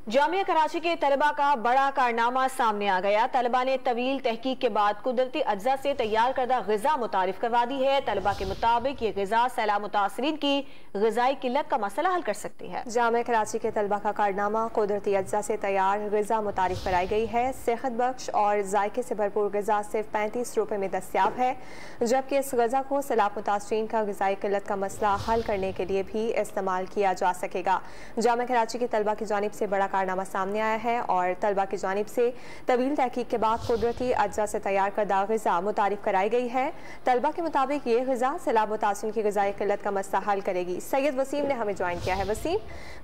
जामिया कराची के तलबा का बड़ा कारनामा सामने आ गया। तलबा ने तवील तहकीक के बाद कुदरती अज्जा से तैयार करदा ग़िज़ा मुतारिफ करवा दी है। तलबा के मुताबिक ये ग़िज़ा सैलाब मुतासरीन की ग़िज़ाई किल्लत का मसला हल कर सकती है। जामिया कराची के तलबा का कारनामा कुदरती अज्जा से तैयार ग़िज़ा मुतारिफ कराई गई है। सेहत बख्श और जायके से भरपूर ग़िज़ा सिर्फ 35 रुपए में दस्तियाब है, जबकि इस ग़िज़ा को सैलाब मुतासरीन का ग़िज़ाई किल्लत का मसला हल करने के लिए भी इस्तेमाल किया जा सकेगा। जामिया कराची के तलबा की जानिब से बड़ा कारनामा सामने आया है और तलबा की जानिब से तवील तहकीक के बाद कुदरती अज्जा से तैयार करदा ग़िज़ा मुतारिफ कराई गई है। तलबा के मुताबिक ये ग़िज़ा सैलाब मुतासरीन की ग़िज़ाई किल्लत का मसला हल करेगी। सैयद वसीम ने हमें ज्वाइन किया है। वसीम,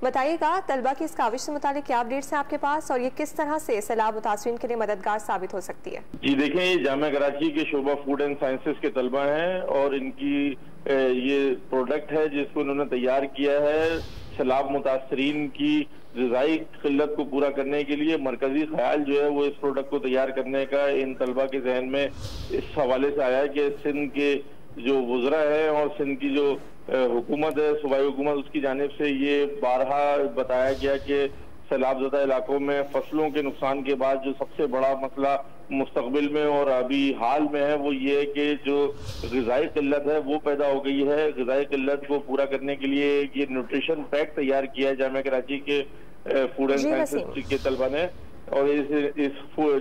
बताइएगा तलबा की इस काविश से मुतालिक क्या अपडेट्स हैं आपके पास और ये किस तरह से सैलाब मुतासरीन के लिए मददगार साबित हो सकती है? जी देखें, ये जामिया कराची के शोबा फूड एंड साइंसेस के तलबा हैं और इनकी ये प्रोडक्ट है जिसको इन्होंने तैयार किया है सैलाब मुतासरीन की ग़िज़ाई किल्लत को पूरा करने के लिए। मरकजी ख्याल जो है वो इस प्रोडक्ट को तैयार करने का इन तलबा के जहन में इस हवाले से आया कि सिंध के जो वज़रा है और सिंध की जो हुकूमत है, सूबाई हुकूमत, उसकी जानिब से ये बारहा बताया गया कि सैलाबज़दा इलाकों में फसलों के नुकसान के बाद जो सबसे बड़ा मसला मुस्तकबिल में और अभी हाल में है वो ये है कि जो ग़िज़ाई किल्लत है वो पैदा हो गई है। ग़िज़ाई किल्लत को पूरा करने के लिए ये न्यूट्रिशन पैक तैयार किया है जामिया कराची के फूड एंड साइंसेस के तलबा ने, और इस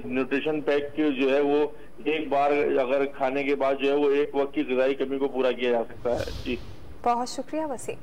न्यूट्रिशन पैक के जो है वो एक बार अगर खाने के बाद जो है वो एक वक्त की ग़िज़ाई कमी को पूरा किया जा सकता है। जी बहुत शुक्रिया वसीम।